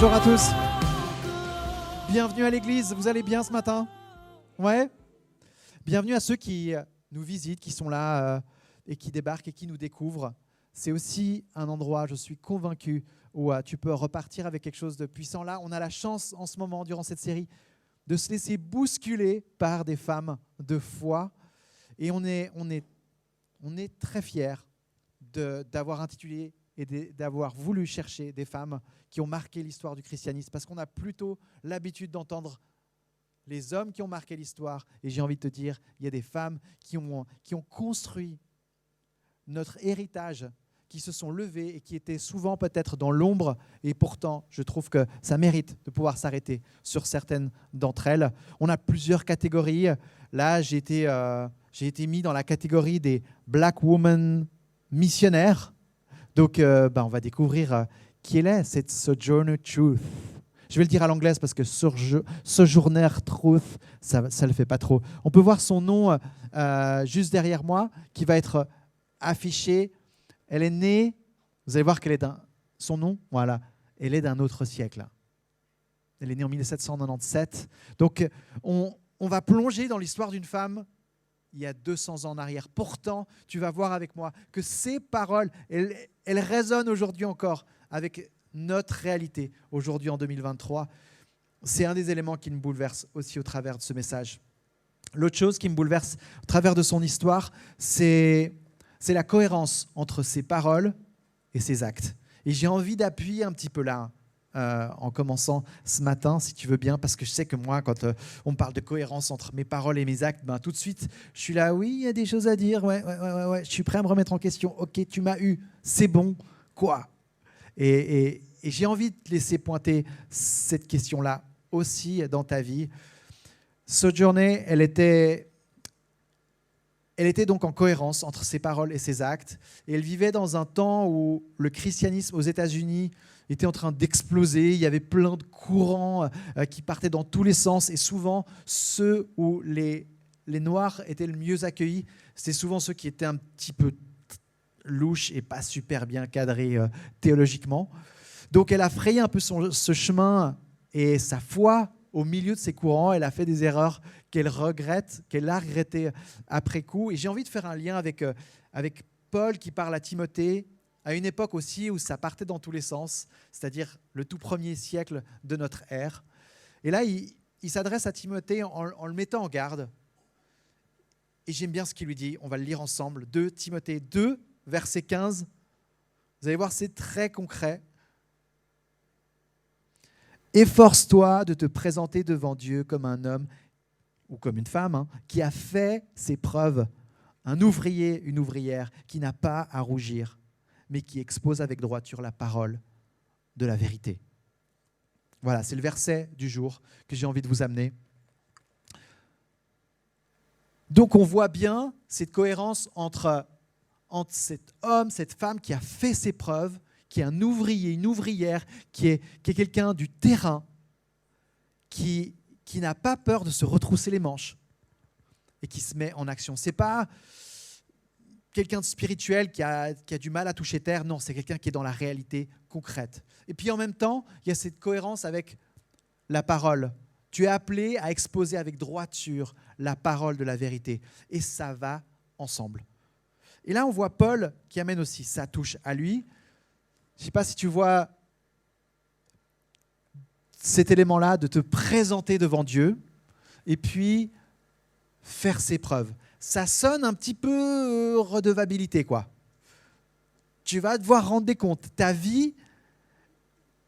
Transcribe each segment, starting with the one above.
Bonjour à tous. Bienvenue à l'église. Vous allez bien ce matin? Ouais. Bienvenue à ceux qui nous visitent, qui sont là et qui débarquent et qui nous découvrent. C'est aussi un endroit, je suis convaincu, où tu peux repartir avec quelque chose de puissant. Là, on a la chance en ce moment, durant cette série, de se laisser bousculer par des femmes de foi. Et on est très fiers d'avoir intitulé et d'avoir voulu chercher des femmes qui ont marqué l'histoire du christianisme, parce qu'on a plutôt l'habitude d'entendre les hommes qui ont marqué l'histoire. Et j'ai envie de te dire, il y a des femmes qui ont construit notre héritage, qui se sont levées et qui étaient souvent peut-être dans l'ombre. Et pourtant, je trouve que ça mérite de pouvoir s'arrêter sur certaines d'entre elles. On a plusieurs catégories. Là, j'ai été mis dans la catégorie des Black Women missionnaires. Donc, on va découvrir qui elle est, cette Sojourner Truth. Je vais le dire à l'anglaise parce que Sojourner Truth, ça ne le fait pas trop. On peut voir son nom juste derrière moi, qui va être affiché. Elle est née, vous allez voir qu'elle est son nom, voilà, elle est d'un autre siècle. Elle est née en 1797. Donc, on va plonger dans l'histoire d'une femme il y a 200 ans en arrière. Pourtant, tu vas voir avec moi que ces paroles, elles résonnent aujourd'hui encore avec notre réalité, aujourd'hui en 2023. C'est un des éléments qui me bouleverse aussi au travers de ce message. L'autre chose qui me bouleverse au travers de son histoire, c'est la cohérence entre ses paroles et ses actes. Et j'ai envie d'appuyer un petit peu là, en commençant ce matin, si tu veux bien, parce que je sais que moi, quand on me parle de cohérence entre mes paroles et mes actes, tout de suite, je suis là, oui, il y a des choses à dire, ouais, je suis prêt à me remettre en question. Ok, tu m'as eu, c'est bon, quoi? Et j'ai envie de te laisser pointer cette question-là aussi dans ta vie. Sojourner, elle était donc en cohérence entre ses paroles et ses actes. Et elle vivait dans un temps où le christianisme aux États-Unis était en train d'exploser. Il y avait plein de courants qui partaient dans tous les sens. Et souvent, ceux où les Noirs étaient le mieux accueillis, c'était souvent ceux qui étaient un petit peu louches et pas super bien cadrés théologiquement. Donc, elle a frayé un peu ce chemin et sa foi au milieu de ces courants. Elle a fait des erreurs qu'elle regrette, qu'elle a regrettées après coup. Et j'ai envie de faire un lien avec Paul qui parle à Timothée à une époque aussi où ça partait dans tous les sens, c'est-à-dire le tout premier siècle de notre ère. Et là, il s'adresse à Timothée en le mettant en garde. Et j'aime bien ce qu'il lui dit. On va le lire ensemble. 2 Timothée 2, verset 15. Vous allez voir, c'est très concret. Efforce-toi de te présenter devant Dieu comme un homme ou comme une femme qui a fait ses preuves, un ouvrier, une ouvrière qui n'a pas à rougir, mais qui expose avec droiture la parole de la vérité. Voilà, c'est le verset du jour que j'ai envie de vous amener. Donc on voit bien cette cohérence entre cet homme, cette femme qui a fait ses preuves, qui est un ouvrier, une ouvrière, qui est quelqu'un du terrain, qui n'a pas peur de se retrousser les manches et qui se met en action. Ce n'est pas quelqu'un de spirituel qui a du mal à toucher terre, non, c'est quelqu'un qui est dans la réalité concrète. Et puis en même temps, il y a cette cohérence avec la parole. Tu es appelé à exposer avec droiture la parole de la vérité. Et ça va ensemble. Et là, on voit Paul qui amène aussi sa touche à lui. Je ne sais pas si tu vois cet élément-là de te présenter devant Dieu et puis faire ses preuves. Ça sonne un petit peu redevabilité, quoi. Tu vas devoir rendre des comptes. Ta vie,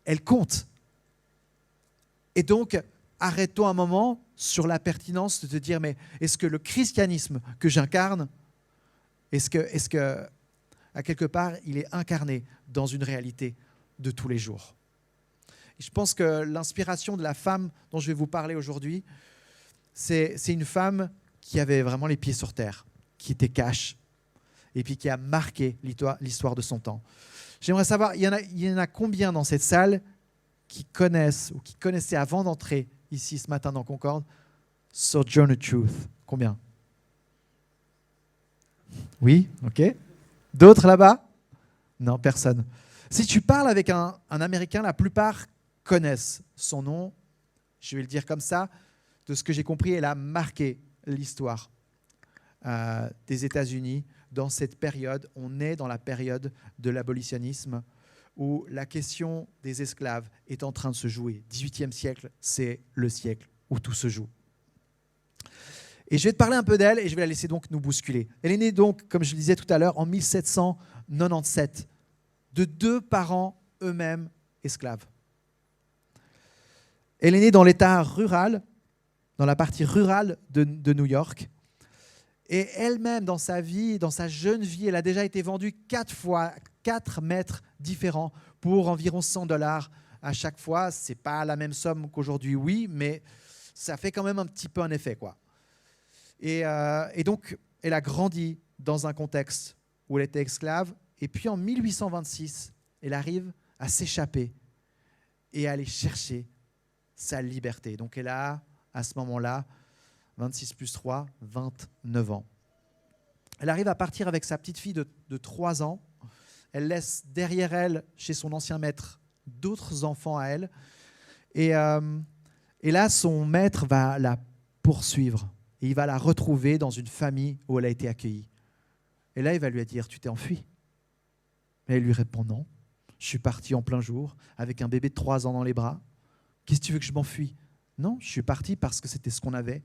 elle compte. Et donc, arrête-toi un moment sur la pertinence de te dire, mais est-ce que le christianisme que j'incarne, est-ce que à quelque part, il est incarné dans une réalité de tous les jours? Et je pense que l'inspiration de la femme dont je vais vous parler aujourd'hui, c'est une femme qui avait vraiment les pieds sur terre, qui était cash, et puis qui a marqué l'histoire de son temps. J'aimerais savoir, il y en a combien dans cette salle qui connaissent ou qui connaissaient avant d'entrer ici ce matin dans Concorde Sojourner Truth? Combien? Oui, ok. D'autres là-bas? Non, personne. Si tu parles avec un Américain, la plupart connaissent son nom. Je vais le dire comme ça. De ce que j'ai compris, elle a marqué l'histoire des États-Unis dans cette période. On est dans la période de l'abolitionnisme où la question des esclaves est en train de se jouer. 18e siècle, c'est le siècle où tout se joue. Et je vais te parler un peu d'elle et je vais la laisser donc nous bousculer. Elle est née donc, comme je le disais tout à l'heure, en 1797, de 2 parents eux-mêmes esclaves. Elle est née dans l'état rural, dans la partie rurale de New York. Et elle-même, dans sa vie, dans sa jeune vie, elle a déjà été vendue 4 maîtres différents pour environ $100 à chaque fois. Ce n'est pas la même somme qu'aujourd'hui, oui, mais ça fait quand même un petit peu un effet, quoi. Et donc, elle a grandi dans un contexte où elle était esclave. Et puis, en 1826, elle arrive à s'échapper et à aller chercher sa liberté. Donc, elle a, à ce moment-là, 26 plus 3, 29 ans. Elle arrive à partir avec sa petite fille de 3 ans. Elle laisse derrière elle, chez son ancien maître, d'autres enfants à elle. Et là, son maître va la poursuivre. Et il va la retrouver dans une famille où elle a été accueillie. Et là, il va lui dire, tu t'es enfui? Et elle lui répond, non. Je suis parti en plein jour avec un bébé de 3 ans dans les bras. Qu'est-ce que tu veux que je m'enfuis? Non, je suis parti parce que c'était ce qu'on avait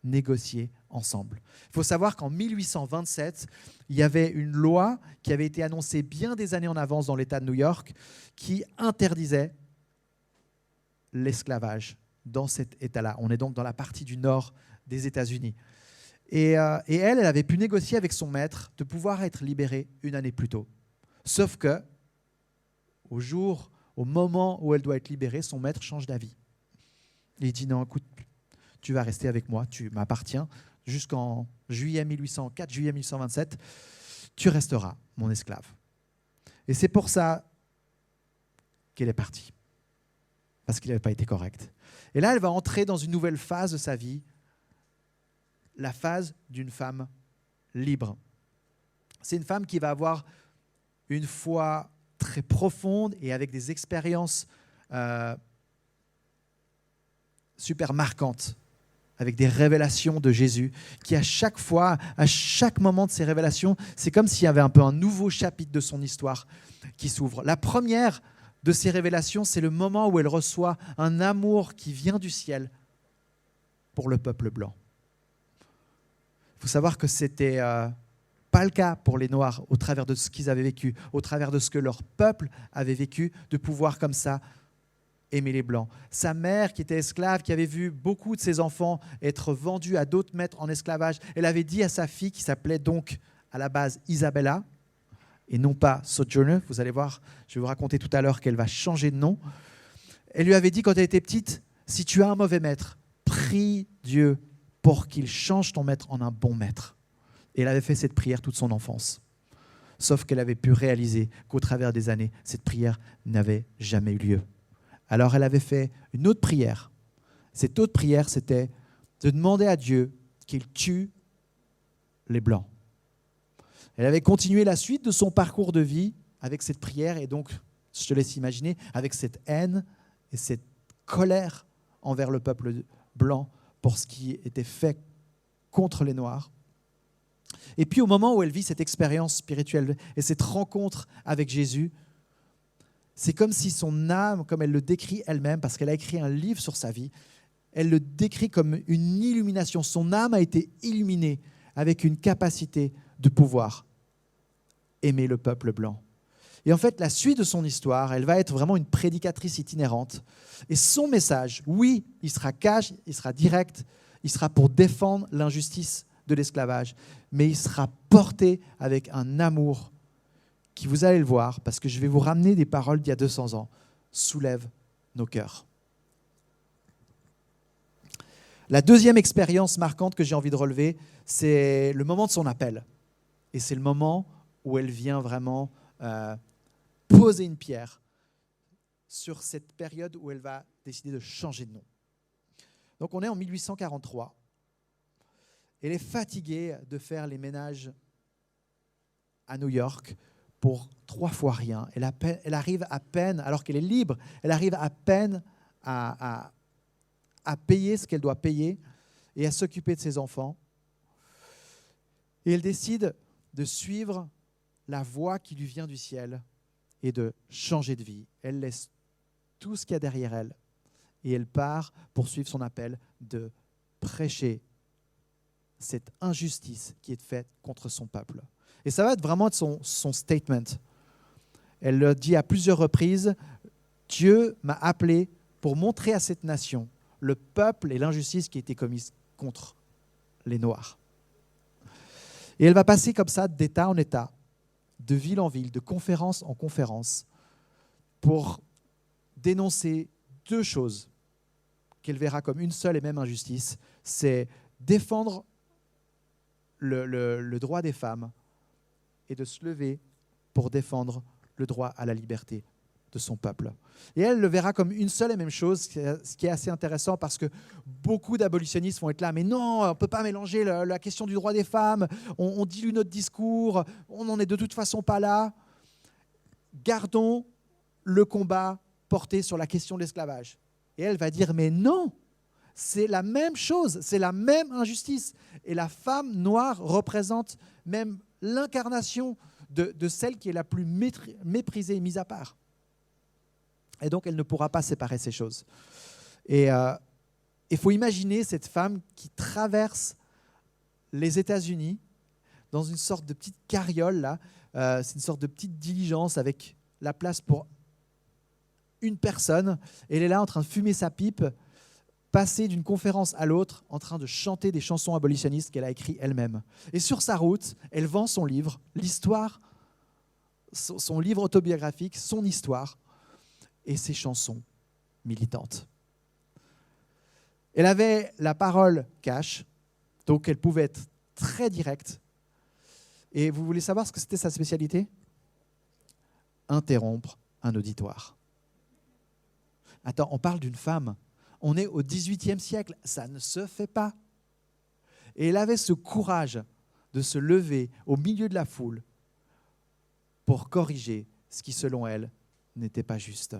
négocié ensemble. Il faut savoir qu'en 1827, il y avait une loi qui avait été annoncée bien des années en avance dans l'État de New York qui interdisait l'esclavage dans cet État-là. On est donc dans la partie du nord des États-Unis. Et elle avait pu négocier avec son maître de pouvoir être libérée 1 année plus tôt. Sauf que, au moment où elle doit être libérée, son maître change d'avis. Il dit non, écoute, tu vas rester avec moi, tu m'appartiens jusqu'en juillet 1804, juillet 1827, tu resteras mon esclave. Et c'est pour ça qu'elle est partie, parce qu'il n'avait pas été correct. Et là, elle va entrer dans une nouvelle phase de sa vie, la phase d'une femme libre. C'est une femme qui va avoir une foi très profonde et avec des expériences super marquantes, avec des révélations de Jésus, qui à chaque fois, à chaque moment de ces révélations, c'est comme s'il y avait un peu un nouveau chapitre de son histoire qui s'ouvre. La première de ces révélations, c'est le moment où elle reçoit un amour qui vient du ciel pour le peuple blanc. Il faut savoir que ce n'était pas le cas pour les Noirs au travers de ce qu'ils avaient vécu, au travers de ce que leur peuple avait vécu, de pouvoir comme ça aimer les Blancs. Sa mère, qui était esclave, qui avait vu beaucoup de ses enfants être vendus à d'autres maîtres en esclavage, elle avait dit à sa fille, qui s'appelait donc à la base Isabella, et non pas Sojourner, vous allez voir, je vais vous raconter tout à l'heure qu'elle va changer de nom, elle lui avait dit quand elle était petite, si tu as un mauvais maître, prie Dieu pour qu'il change ton maître en un bon maître. Et elle avait fait cette prière toute son enfance. Sauf qu'elle avait pu réaliser qu'au travers des années, cette prière n'avait jamais eu lieu. Alors elle avait fait une autre prière. Cette autre prière, c'était de demander à Dieu qu'il tue les Blancs. Elle avait continué la suite de son parcours de vie avec cette prière et donc, je te laisse imaginer, avec cette haine et cette colère envers le peuple blanc pour ce qui était fait contre les Noirs. Et puis au moment où elle vit cette expérience spirituelle et cette rencontre avec Jésus, c'est comme si son âme, comme elle le décrit elle-même, parce qu'elle a écrit un livre sur sa vie, elle le décrit comme une illumination. Son âme a été illuminée avec une capacité de pouvoir aimer le peuple blanc. Et en fait, la suite de son histoire, elle va être vraiment une prédicatrice itinérante. Et son message, oui, il sera cash, il sera direct, il sera pour défendre l'injustice de l'esclavage, mais il sera porté avec un amour qui, vous allez le voir, parce que je vais vous ramener des paroles d'il y a 200 ans, soulève nos cœurs. La deuxième expérience marquante que j'ai envie de relever, c'est le moment de son appel. Et c'est le moment où elle vient vraiment poser une pierre sur cette période où elle va décider de changer de nom. Donc on est en 1843. Elle est fatiguée de faire les ménages à New York pour 3 fois rien. Elle arrive à peine, alors qu'elle est libre, elle arrive à peine à payer ce qu'elle doit payer et à s'occuper de ses enfants. Et elle décide de suivre la voie qui lui vient du ciel et de changer de vie. Elle laisse tout ce qu'il y a derrière elle et elle part pour suivre son appel de prêcher cette injustice qui est faite contre son peuple. Et ça va être vraiment son statement. Elle le dit à plusieurs reprises, Dieu m'a appelé pour montrer à cette nation le peuple et l'injustice qui a été commise contre les Noirs. Et elle va passer comme ça d'État en État, de ville en ville, de conférence en conférence, pour dénoncer 2 choses qu'elle verra comme une seule et même injustice, c'est défendre le droit des femmes et de se lever pour défendre le droit à la liberté de son peuple. Et elle le verra comme une seule et même chose, ce qui est assez intéressant parce que beaucoup d'abolitionnistes vont être là, mais non, on ne peut pas mélanger la question du droit des femmes, on dilue notre discours, on n'en est de toute façon pas là. Gardons le combat porté sur la question de l'esclavage. Et elle va dire, mais non, c'est la même chose, c'est la même injustice. Et la femme noire représente même l'incarnation de celle qui est la plus méprisée et mise à part. Et donc, elle ne pourra pas séparer ces choses. Et il faut imaginer cette femme qui traverse les États-Unis dans une sorte de petite carriole, là. C'est une sorte de petite diligence avec la place pour une personne. Et elle est là en train de fumer sa pipe, passer d'une conférence à l'autre, en train de chanter des chansons abolitionnistes qu'elle a écrites elle-même. Et sur sa route, elle vend son livre, l'histoire, son livre autobiographique, son histoire, et ses chansons militantes. Elle avait la parole cash, donc elle pouvait être très directe. Et vous voulez savoir ce que c'était sa spécialité ? Interrompre un auditoire. Attends, on parle d'une femme. On est au XVIIIe siècle, ça ne se fait pas. Et elle avait ce courage de se lever au milieu de la foule pour corriger ce qui, selon elle, n'était pas juste.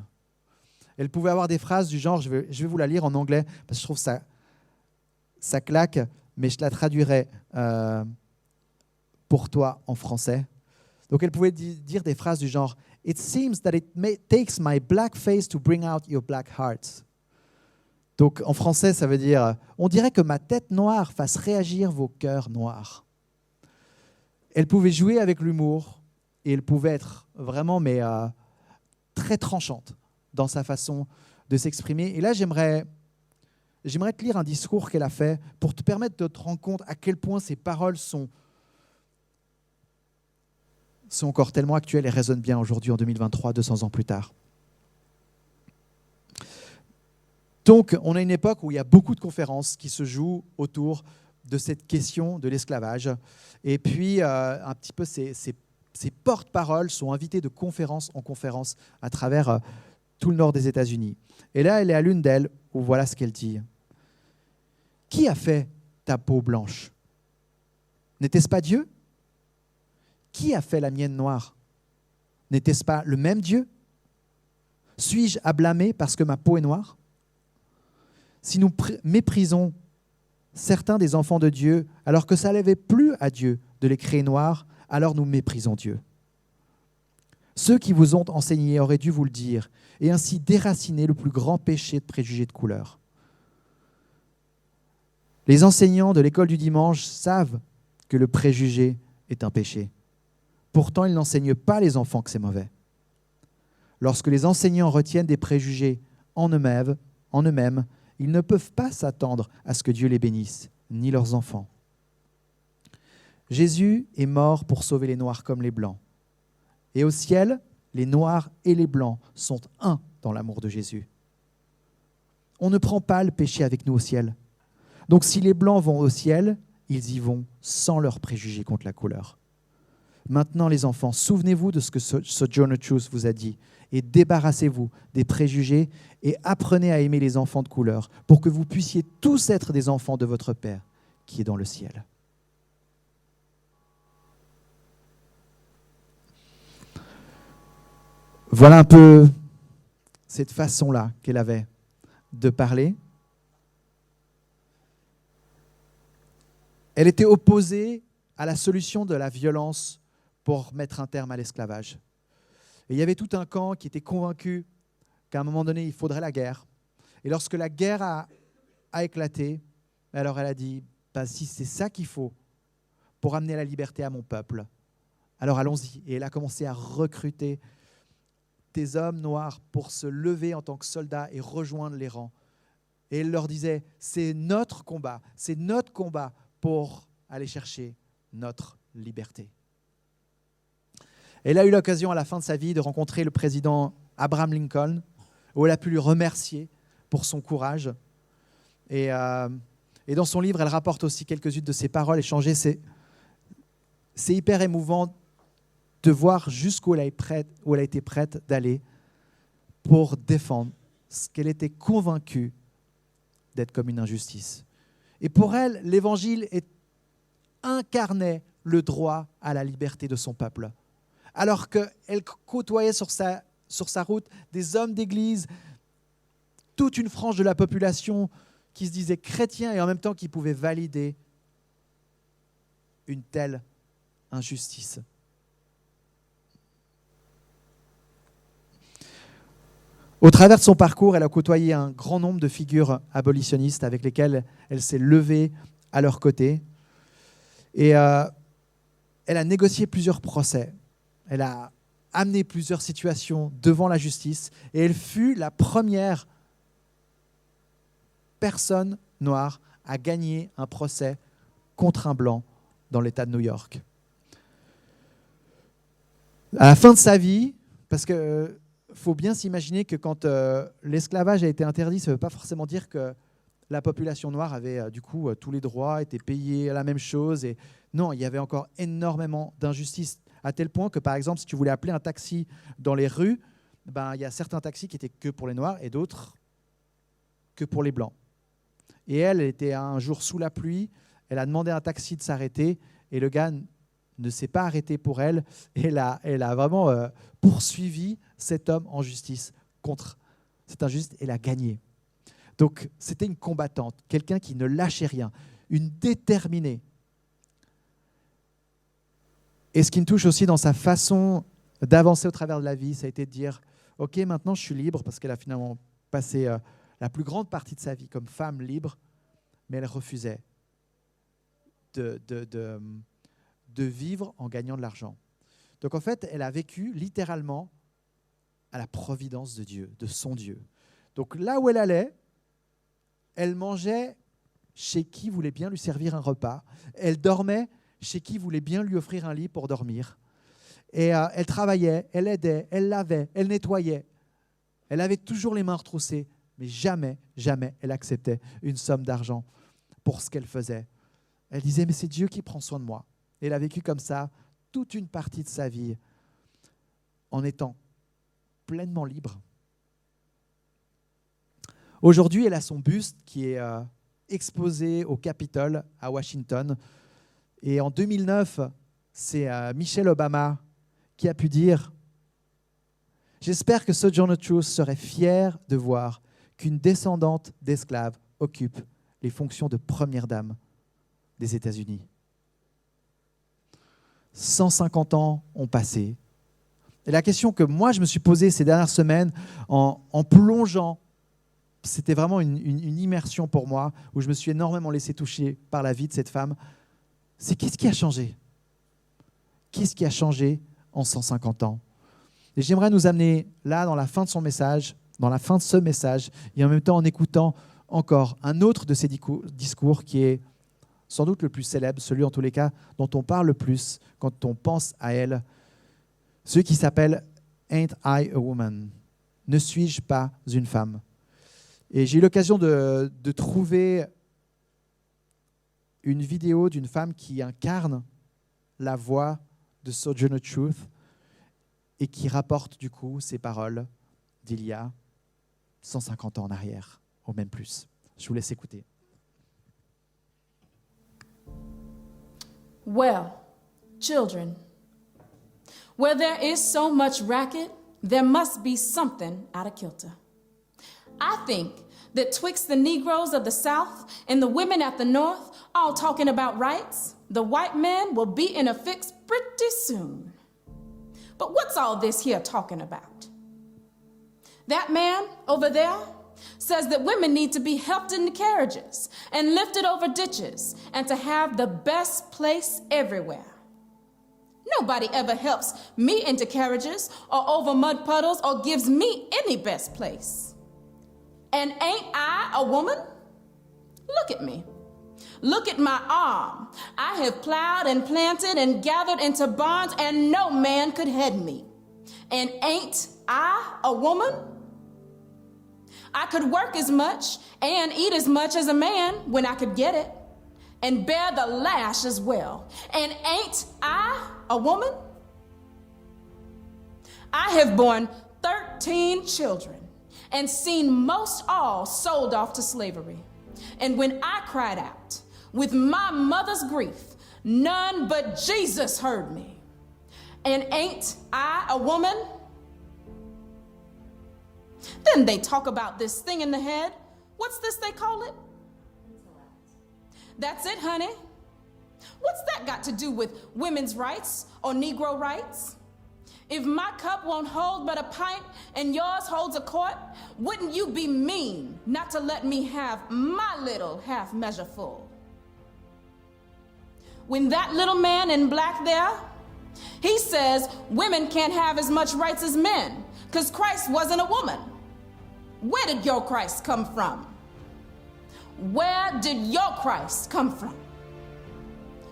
Elle pouvait avoir des phrases du genre, je vais vous la lire en anglais, parce que je trouve ça claque, mais je la traduirai pour toi en français. Donc elle pouvait dire des phrases du genre « It seems that it takes my black face to bring out your black hearts ». Donc en français, ça veut dire « On dirait que ma tête noire fasse réagir vos cœurs noirs ». Elle pouvait jouer avec l'humour et elle pouvait être vraiment très tranchante dans sa façon de s'exprimer. Et là, j'aimerais te lire un discours qu'elle a fait pour te permettre de te rendre compte à quel point ces paroles sont encore tellement actuelles et résonnent bien aujourd'hui en 2023, 200 ans plus tard. Donc, on a une époque où il y a beaucoup de conférences qui se jouent autour de cette question de l'esclavage. Et puis, un petit peu, ces porte-paroles sont invités de conférence en conférence à travers tout le nord des États-Unis. Et là, elle est à l'une d'elles où voilà ce qu'elle dit. « Qui a fait ta peau blanche ? N'était-ce pas Dieu ? Qui a fait la mienne noire ? N'était-ce pas le même Dieu ? Suis-je à blâmer parce que ma peau est noire ? Si nous méprisons certains des enfants de Dieu, alors que ça n'avait plus à Dieu de les créer noirs, alors nous méprisons Dieu. Ceux qui vous ont enseigné auraient dû vous le dire, et ainsi déraciner le plus grand péché de préjugés de couleur. Les enseignants de l'école du dimanche savent que le préjugé est un péché. Pourtant, ils n'enseignent pas les enfants que c'est mauvais. Lorsque les enseignants retiennent des préjugés en eux-mêmes, ils ne peuvent pas s'attendre à ce que Dieu les bénisse, ni leurs enfants. Jésus est mort pour sauver les Noirs comme les Blancs. Et au ciel, les Noirs et les Blancs sont un dans l'amour de Jésus. On ne prend pas le péché avec nous au ciel. Donc si les Blancs vont au ciel, ils y vont sans leurs préjugés contre la couleur. Maintenant, les enfants, souvenez-vous de ce que Sojourner Truth vous a dit et débarrassez-vous des préjugés et apprenez à aimer les enfants de couleur pour que vous puissiez tous être des enfants de votre Père qui est dans le ciel. Voilà un peu cette façon-là qu'elle avait de parler. Elle était opposée à la solution de la violence pour mettre un terme à l'esclavage. Et il y avait tout un camp qui était convaincu qu'à un moment donné, il faudrait la guerre. Et lorsque la guerre a éclaté, alors elle a dit, si c'est ça qu'il faut pour amener la liberté à mon peuple, alors allons-y. Et elle a commencé à recruter des hommes noirs pour se lever en tant que soldats et rejoindre les rangs. Et elle leur disait, c'est notre combat pour aller chercher notre liberté. Elle a eu l'occasion à la fin de sa vie de rencontrer le président Abraham Lincoln, où elle a pu lui remercier pour son courage. Et dans son livre, elle rapporte aussi quelques-unes de ses paroles échangées. C'est hyper émouvant de voir jusqu'où elle a été prête d'aller pour défendre ce qu'elle était convaincue d'être comme une injustice. Et pour elle, l'Évangile incarnait le droit à la liberté de son peuple. Alors qu'elle côtoyait sur sa route des hommes d'église, toute une frange de la population qui se disait chrétien et en même temps qui pouvait valider une telle injustice. Au travers de son parcours, elle a côtoyé un grand nombre de figures abolitionnistes avec lesquelles elle s'est levée à leur côté. Et elle a négocié plusieurs procès. Elle a amené plusieurs situations devant la justice. Et elle fut la première personne noire à gagner un procès contre un blanc dans l'État de New York. À la fin de sa vie, parce que faut bien s'imaginer que quand l'esclavage a été interdit, ça ne veut pas forcément dire que la population noire avait du coup tous les droits, était payée la même chose. Et non, il y avait encore énormément d'injustices, à tel point que, par exemple, si tu voulais appeler un taxi dans les rues, il y a certains taxis qui étaient que pour les noirs et d'autres que pour les blancs. Et elle était un jour sous la pluie, elle a demandé à un taxi de s'arrêter et le gars ne s'est pas arrêté pour elle. Et elle a vraiment poursuivi cet homme en justice contre cette injustice et l'a gagné. Donc c'était une combattante, quelqu'un qui ne lâchait rien, une déterminée. Et ce qui me touche aussi dans sa façon d'avancer au travers de la vie, ça a été de dire « Ok, maintenant je suis libre », parce qu'elle a finalement passé la plus grande partie de sa vie comme femme libre, mais elle refusait de vivre en gagnant de l'argent. Donc en fait, elle a vécu littéralement à la providence de Dieu, de son Dieu. Donc là où elle allait, elle mangeait chez qui voulait bien lui servir un repas. Elle dormait chez qui voulait bien lui offrir un lit pour dormir. Et elle travaillait, elle aidait, elle lavait, elle nettoyait. Elle avait toujours les mains retroussées, mais jamais, jamais elle acceptait une somme d'argent pour ce qu'elle faisait. Elle disait, mais c'est Dieu qui prend soin de moi. Et elle a vécu comme ça toute une partie de sa vie en étant pleinement libre. Aujourd'hui, elle a son buste qui est exposé au Capitole à Washington. Et en 2009, c'est Michelle Obama qui a pu dire « J'espère que Sojourner Truth serait fier de voir qu'une descendante d'esclaves occupe les fonctions de première dame des États-Unis. » 150 ans ont passé. Et la question que moi, je me suis posée ces dernières semaines en plongeant, c'était vraiment une immersion pour moi, où je me suis énormément laissé toucher par la vie de cette femme, c'est qu'est-ce qui a changé ? Qu'est-ce qui a changé en 150 ans ? Et j'aimerais nous amener là, dans la fin de son message, dans la fin de ce message, et en même temps en écoutant encore un autre de ces discours qui est sans doute le plus célèbre, celui en tous les cas dont on parle le plus quand on pense à elle, celui qui s'appelle « Ain't I a woman ?» « Ne suis-je pas une femme ?» Et j'ai eu l'occasion de trouver une vidéo d'une femme qui incarne la voix de Sojourner Truth et qui rapporte du coup ces paroles d'il y a 150 ans en arrière, ou même plus. Je vous laisse écouter. Well, children, where there is so much racket, there must be something out of kilter. I think that twixt the Negroes of the South and the women at the North all talking about rights, the white man will be in a fix pretty soon. But what's all this here talking about? That man over there says that women need to be helped into carriages and lifted over ditches and to have the best place everywhere. Nobody ever helps me into carriages or over mud puddles or gives me any best place. And ain't I a woman? Look at me. Look at my arm. I have plowed and planted and gathered into barns, and no man could head me. And ain't I a woman? I could work as much and eat as much as a man when I could get it, and bear the lash as well. And ain't I a woman? I have borne 13 children and seen most all sold off to slavery. And when I cried out with my mother's grief, none but Jesus heard me. And ain't I a woman? Then they talk about this thing in the head. What's this they call it? That's it, honey. What's that got to do with women's rights or Negro rights? If my cup won't hold but a pint and yours holds a quart, wouldn't you be mean not to let me have my little half measure full? When that little man in black there, he says women can't have as much rights as men because Christ wasn't a woman. Where did your Christ come from? Where did your Christ come from?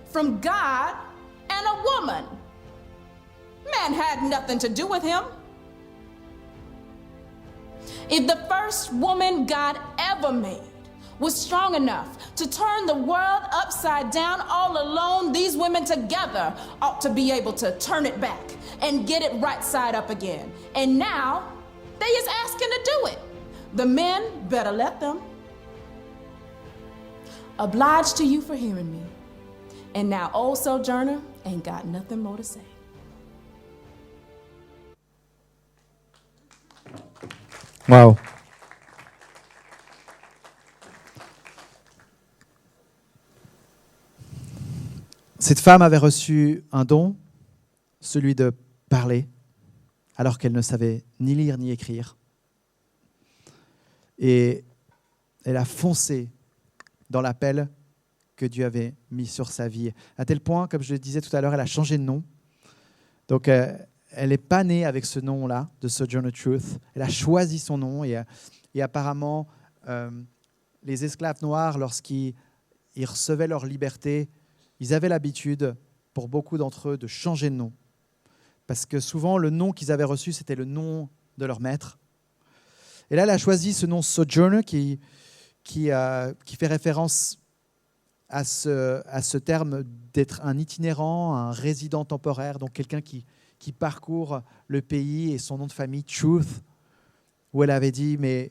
From God and a woman. Man had nothing to do with him. If the first woman God ever made was strong enough to turn the world upside down all alone, these women together ought to be able to turn it back and get it right side up again. And now they is asking to do it. The men better let them. Obliged to you for hearing me. And now old Sojourner ain't got nothing more to say. Wow. Cette femme avait reçu un don, celui de parler, alors qu'elle ne savait ni lire ni écrire. Et elle a foncé dans l'appel que Dieu avait mis sur sa vie. À tel point, comme je le disais tout à l'heure, elle a changé de nom. Donc, elle n'est pas née avec ce nom-là, de Sojourner Truth. Elle a choisi son nom et apparemment, les esclaves noirs, lorsqu'ils recevaient leur liberté, ils avaient l'habitude, pour beaucoup d'entre eux, de changer de nom. Parce que souvent, le nom qu'ils avaient reçu, c'était le nom de leur maître. Et là, elle a choisi ce nom Sojourner qui fait référence à ce terme d'être un itinérant, un résident temporaire, donc quelqu'un qui parcourt le pays, et son nom de famille, Truth, où elle avait dit, mais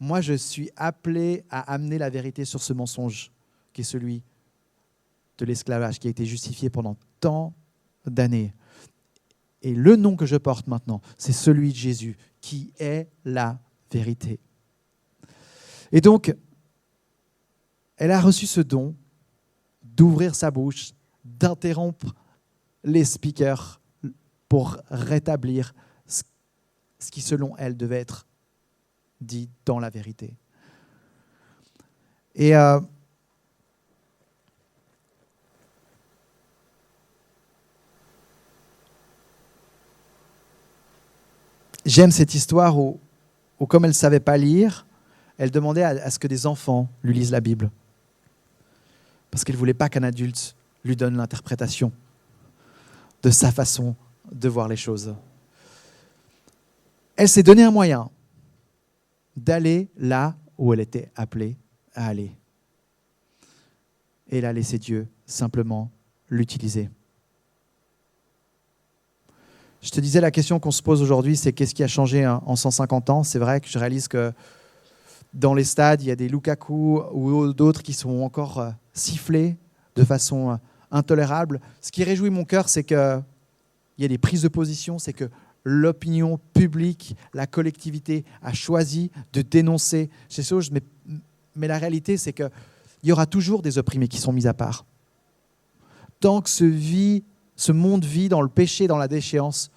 moi je suis appelé à amener la vérité sur ce mensonge, qui est celui de l'esclavage, qui a été justifié pendant tant d'années. Et le nom que je porte maintenant, c'est celui de Jésus, qui est la vérité. Et donc, elle a reçu ce don d'ouvrir sa bouche, d'interrompre les speakers pour rétablir ce qui, selon elle, devait être dit dans la vérité. Et j'aime cette histoire où comme elle ne savait pas lire, elle demandait à ce que des enfants lui lisent la Bible. Parce qu'elle ne voulait pas qu'un adulte lui donne l'interprétation de sa façon de voir les choses. Elle s'est donné un moyen d'aller là où elle était appelée à aller. Et elle a laissé Dieu simplement l'utiliser. Je te disais, la question qu'on se pose aujourd'hui, c'est qu'est-ce qui a changé en 150 ans ? C'est vrai que je réalise que dans les stades, il y a des Lukaku ou d'autres qui sont encore sifflés de façon intolérable. Ce qui réjouit mon cœur, c'est qu'il y a des prises de position, c'est que l'opinion publique, la collectivité a choisi de dénoncer ces choses. Mais la réalité, c'est qu'il y aura toujours des opprimés qui sont mis à part. Tant que ce monde vit dans le péché, dans la déchéance,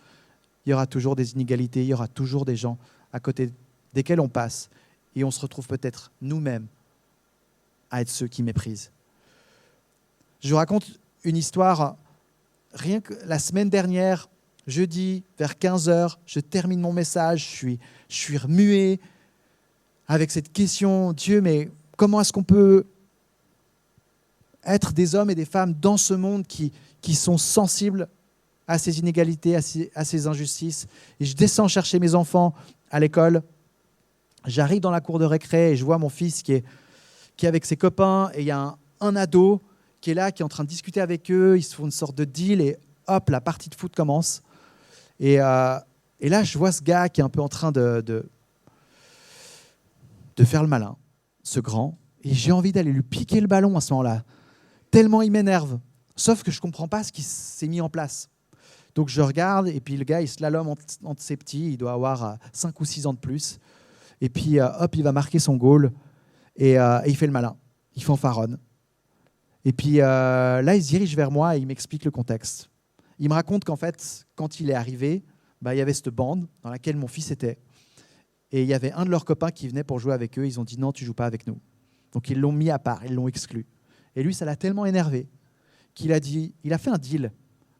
il y aura toujours des inégalités, il y aura toujours des gens à côté desquels on passe. Et on se retrouve peut-être nous-mêmes à être ceux qui méprisent. Je vous raconte une histoire. Rien que la semaine dernière, jeudi, vers 15h, je termine mon message, je suis remué avec cette question, Dieu, mais comment est-ce qu'on peut être des hommes et des femmes dans ce monde qui sont sensibles à ces inégalités, à ces injustices. Et je descends chercher mes enfants à l'école. J'arrive dans la cour de récré et je vois mon fils qui est avec ses copains. Et il y a un ado qui est là, qui est en train de discuter avec eux. Ils se font une sorte de deal et hop, la partie de foot commence. Et là, je vois ce gars qui est un peu en train de faire le malin, ce grand. Et j'ai envie d'aller lui piquer le ballon à ce moment-là. Tellement il m'énerve. Sauf que je ne comprends pas ce qui s'est mis en place. Donc je regarde, et puis le gars, il slalome entre ses petits. Il doit avoir 5 ou 6 ans de plus. Et puis, hop, il va marquer son goal. Et il fait le malin. Il fanfaronne. Et puis là, il se dirige vers moi et il m'explique le contexte. Il me raconte qu'en fait, quand il est arrivé, il y avait cette bande dans laquelle mon fils était. Et il y avait un de leurs copains qui venait pour jouer avec eux. Ils ont dit non, tu ne joues pas avec nous. Donc ils l'ont mis à part, ils l'ont exclu. Et lui, ça l'a tellement énervé qu'il a fait un deal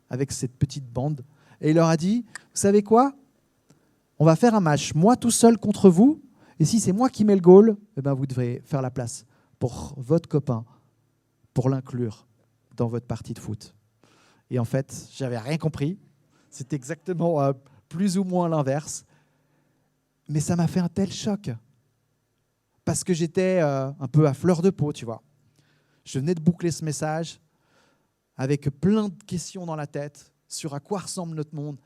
avec cette petite bande. Et il leur a dit, vous savez quoi ? On va faire un match, moi tout seul contre vous. Et si c'est moi qui mets le goal, vous devrez faire la place pour votre copain, pour l'inclure dans votre partie de foot. Et en fait, j'avais rien compris. C'était exactement plus ou moins l'inverse. Mais ça m'a fait un tel choc. Parce que j'étais un peu à fleur de peau, tu vois. Je venais de boucler ce message avec plein de questions dans la tête sur à quoi ressemble notre monde.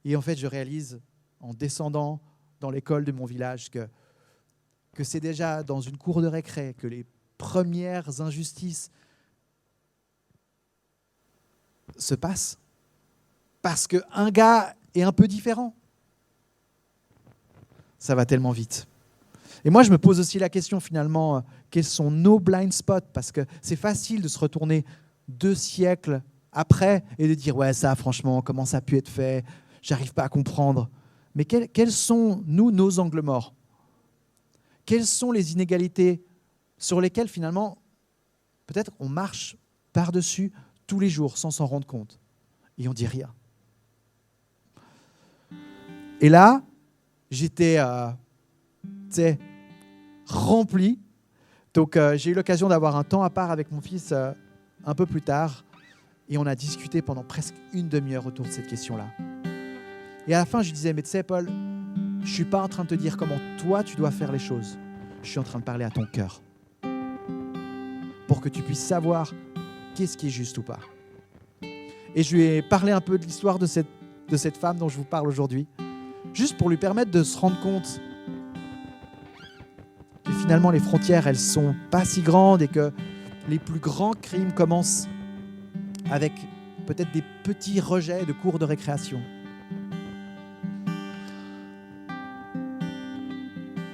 Et en fait, je réalise, en descendant dans l'école de mon village, que c'est déjà dans une cour de récré que les premières injustices se passent. Parce qu'un gars est un peu différent. Ça va tellement vite. Et moi, je me pose aussi la question, finalement, quels sont nos blind spots ? Parce que c'est facile de se retourner 2 siècles après et de dire « Ouais, ça, franchement, comment ça a pu être fait ? J'arrive pas à comprendre. » Mais quels sont, nous, nos angles morts ? Quelles sont les inégalités sur lesquelles, finalement, peut-être on marche par-dessus tous les jours sans s'en rendre compte et on dit rien. Et là, j'étais rempli. Donc, j'ai eu l'occasion d'avoir un temps à part avec mon fils un peu plus tard. Et on a discuté pendant presque une demi-heure autour de cette question-là. Et à la fin, je lui disais, mais tu sais, Paul, je ne suis pas en train de te dire comment toi, tu dois faire les choses. Je suis en train de parler à ton cœur. Pour que tu puisses savoir qu'est-ce qui est juste ou pas. Et je lui ai parlé un peu de l'histoire de cette femme dont je vous parle aujourd'hui. Juste pour lui permettre de se rendre compte que finalement les frontières, elles sont pas si grandes et que les plus grands crimes commencent avec peut-être des petits rejets de cours de récréation.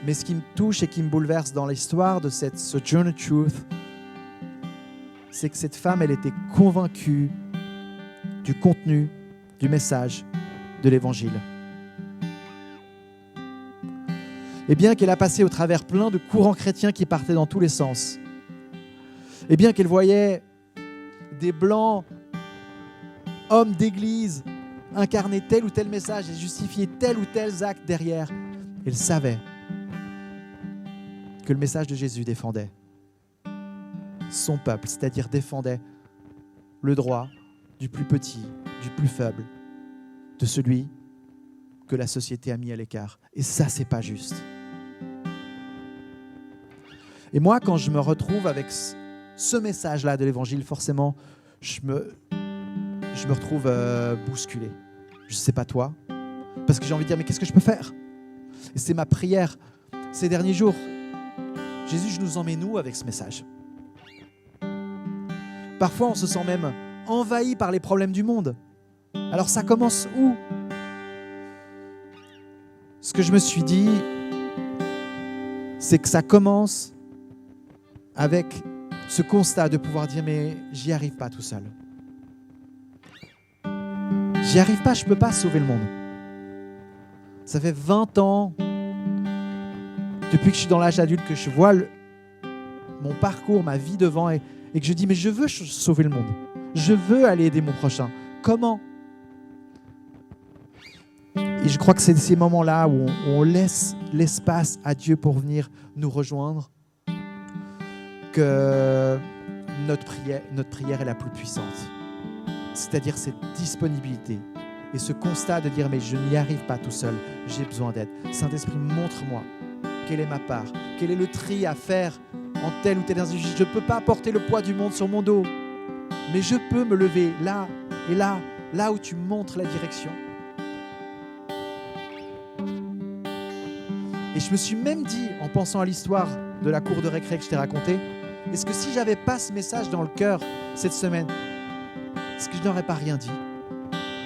Mais ce qui me touche et qui me bouleverse dans l'histoire de cette Sojourner Truth, c'est que cette femme, elle était convaincue du contenu, du message de l'Évangile. Et bien qu'elle a passé au travers plein de courants chrétiens qui partaient dans tous les sens, et bien qu'elle voyait des blancs hommes d'église incarner tel ou tel message et justifier tel ou tel acte derrière, elle savait que le message de Jésus défendait son peuple, c'est-à-dire défendait le droit du plus petit, du plus faible, de celui que la société a mis à l'écart. Et ça, c'est pas juste. Et moi, quand je me retrouve avec ce message-là de l'Évangile, forcément, je me retrouve bousculé. Je ne sais pas toi, parce que j'ai envie de dire, mais qu'est-ce que je peux faire ? Et c'est ma prière ces derniers jours. Jésus, je nous emmène où avec ce message ? Parfois, on se sent même envahi par les problèmes du monde. Alors ça commence où ? ce que je me suis dit, c'est que ça commence avec ce constat de pouvoir dire mais j'y arrive pas tout seul. J'y arrive pas, je peux pas sauver le monde. Ça fait 20 ans, depuis que je suis dans l'âge adulte, que je vois mon parcours, ma vie devant et que je dis mais je veux sauver le monde. Je veux aller aider mon prochain. Comment ? Et je crois que c'est ces moments-là où on laisse l'espace à Dieu pour venir nous rejoindre que notre prière est la plus puissante. C'est-à-dire cette disponibilité et ce constat de dire mais je n'y arrive pas tout seul, j'ai besoin d'aide. Saint-Esprit, montre-moi quelle est ma part, quel est le tri à faire en telle ou telle injustice. Je ne peux pas porter le poids du monde sur mon dos, mais je peux me lever là et là où tu montres la direction. Et je me suis même dit, en pensant à l'histoire de la cour de récré que je t'ai racontée, est-ce que si j'avais pas ce message dans le cœur cette semaine, est-ce que je n'aurais pas rien dit ?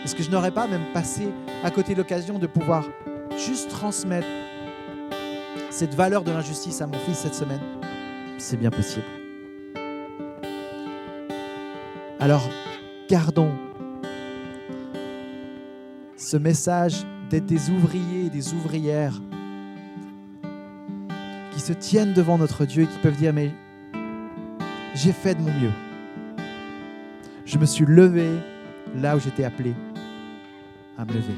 Est-ce que je n'aurais pas même passé à côté de l'occasion de pouvoir juste transmettre cette valeur de l'injustice à mon fils cette semaine ? C'est bien possible. Alors, gardons ce message d'être des ouvriers et des ouvrières qui se tiennent devant notre Dieu et qui peuvent dire « Mais j'ai fait de mon mieux. Je me suis levé là où j'étais appelé à me lever. »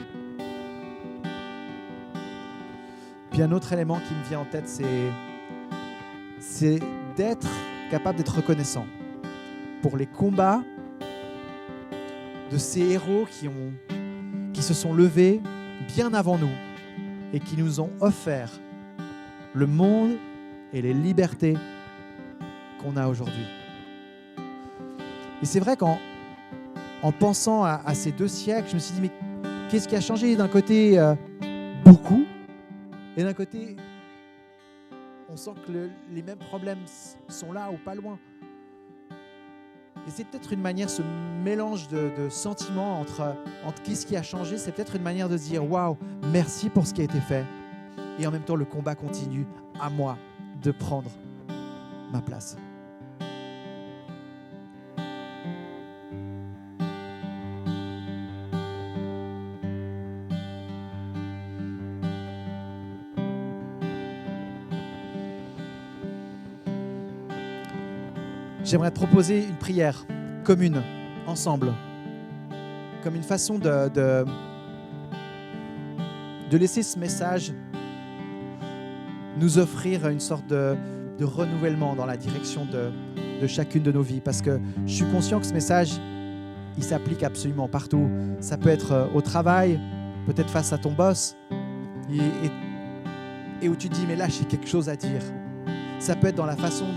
Puis un autre élément qui me vient en tête, c'est d'être capable d'être reconnaissant pour les combats de ces héros qui se sont levés bien avant nous et qui nous ont offert le monde et les libertés qu'on a aujourd'hui. Et c'est vrai qu'en pensant à ces 2 siècles, je me suis dit, mais qu'est-ce qui a changé ? D'un côté, beaucoup, et d'un côté, on sent que les mêmes problèmes sont là ou pas loin. Et c'est peut-être une manière, ce mélange de sentiments entre qu'est-ce qui a changé, c'est peut-être une manière de se dire « Waouh, merci pour ce qui a été fait ». Et en même temps, le combat continue, à moi de prendre ma place. J'aimerais te proposer une prière commune, ensemble, comme une façon de laisser ce message nous offrir une sorte de renouvellement dans la direction de chacune de nos vies. Parce que je suis conscient que ce message, il s'applique absolument partout. Ça peut être au travail, peut-être face à ton boss, et où tu te dis, mais là, j'ai quelque chose à dire. Ça peut être dans la façon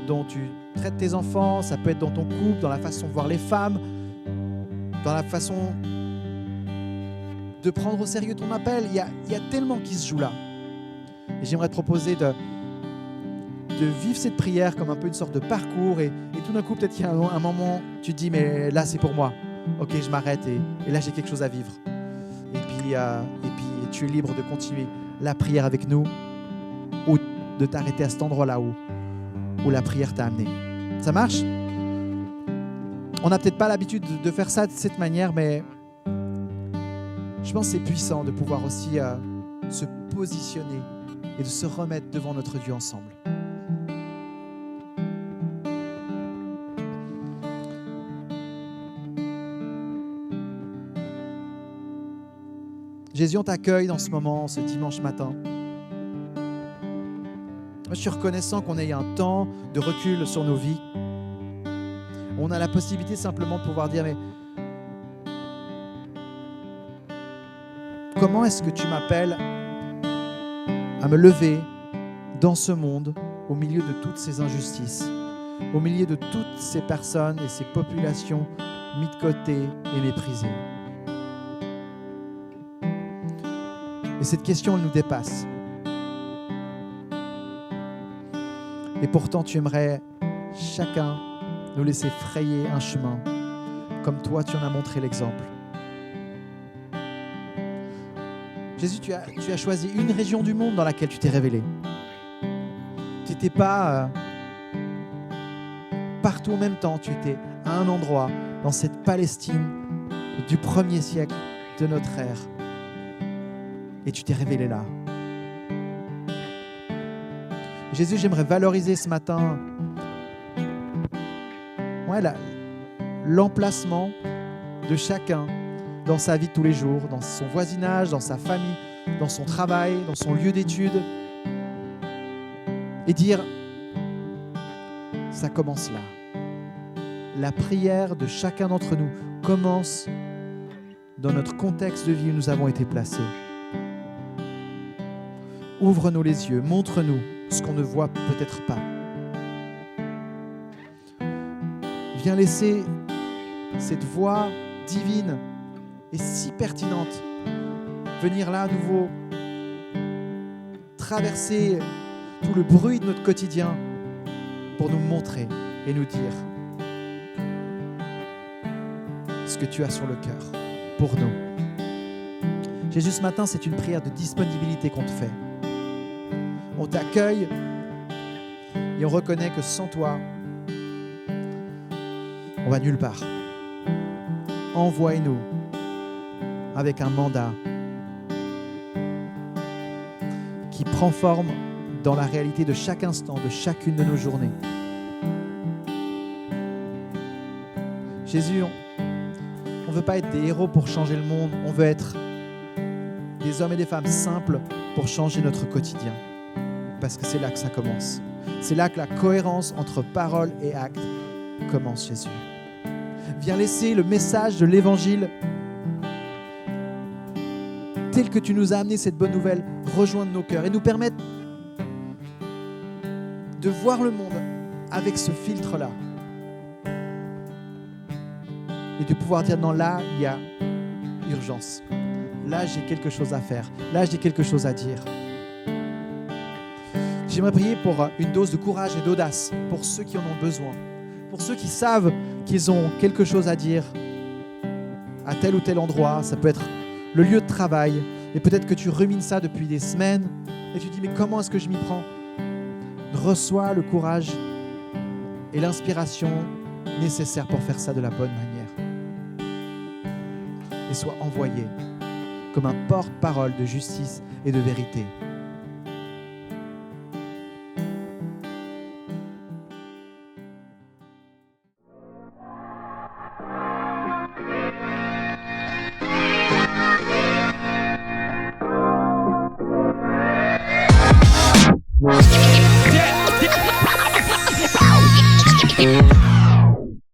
dont tu traites tes enfants, ça peut être dans ton couple, dans la façon de voir les femmes, dans la façon de prendre au sérieux ton appel. Il y a tellement qui se joue là. Et j'aimerais te proposer de vivre cette prière comme un peu une sorte de parcours et tout d'un coup, peut-être qu'il y a un moment, tu te dis, mais là, c'est pour moi. Ok, je m'arrête et là, j'ai quelque chose à vivre. Et puis, tu es libre de continuer la prière avec nous ou de t'arrêter à cet endroit-là où la prière t'a amené. Ça marche ? On n'a peut-être pas l'habitude de faire ça de cette manière, mais je pense que c'est puissant de pouvoir aussi se positionner et de se remettre devant notre Dieu ensemble. Jésus, on t'accueille dans ce moment, ce dimanche matin. Moi, je suis reconnaissant qu'on ait un temps de recul sur nos vies. On a la possibilité simplement de pouvoir dire, mais comment est-ce que tu m'appelles à me lever dans ce monde au milieu de toutes ces injustices, au milieu de toutes ces personnes et ces populations mises de côté et méprisées. Et cette question, elle nous dépasse. Et pourtant, tu aimerais chacun nous laisser frayer un chemin, comme toi, tu en as montré l'exemple. Jésus, tu as choisi une région du monde dans laquelle tu t'es révélé. Tu n'étais pas partout en même temps, tu étais à un endroit, dans cette Palestine du 1er siècle de notre ère. Et tu t'es révélé là. Jésus, j'aimerais valoriser ce matin l'emplacement de chacun dans sa vie de tous les jours, dans son voisinage, dans sa famille, dans son travail, dans son lieu d'études. Et dire, ça commence là. La prière de chacun d'entre nous commence dans notre contexte de vie où nous avons été placés. Ouvre-nous les yeux, montre-nous ce qu'on ne voit peut-être pas. Viens laisser cette voix divine et si pertinente venir là à nouveau traverser tout le bruit de notre quotidien pour nous montrer et nous dire ce que tu as sur le cœur pour nous. Jésus, ce matin, c'est une prière de disponibilité qu'on te fait. On t'accueille et on reconnaît que sans toi, on va nulle part. Envoie-nous avec un mandat qui prend forme dans la réalité de chaque instant, de chacune de nos journées. Jésus, on ne veut pas être des héros pour changer le monde, on veut être des hommes et des femmes simples pour changer notre quotidien. Parce que c'est là que ça commence. C'est là que la cohérence entre parole et acte commence, Jésus. Viens laisser le message de l'Évangile tel que tu nous as amené cette bonne nouvelle rejoindre nos cœurs et nous permettre de voir le monde avec ce filtre-là. Et de pouvoir dire non, là, il y a urgence. Là, j'ai quelque chose à faire. Là, j'ai quelque chose à dire. J'aimerais prier pour une dose de courage et d'audace pour ceux qui en ont besoin. Pour ceux qui savent qu'ils ont quelque chose à dire à tel ou tel endroit. Ça peut être le lieu de travail. Et peut-être que tu rumines ça depuis des semaines et tu dis mais comment est-ce que je m'y prends ? Reçois le courage et l'inspiration nécessaires pour faire ça de la bonne manière. Et sois envoyé comme un porte-parole de justice et de vérité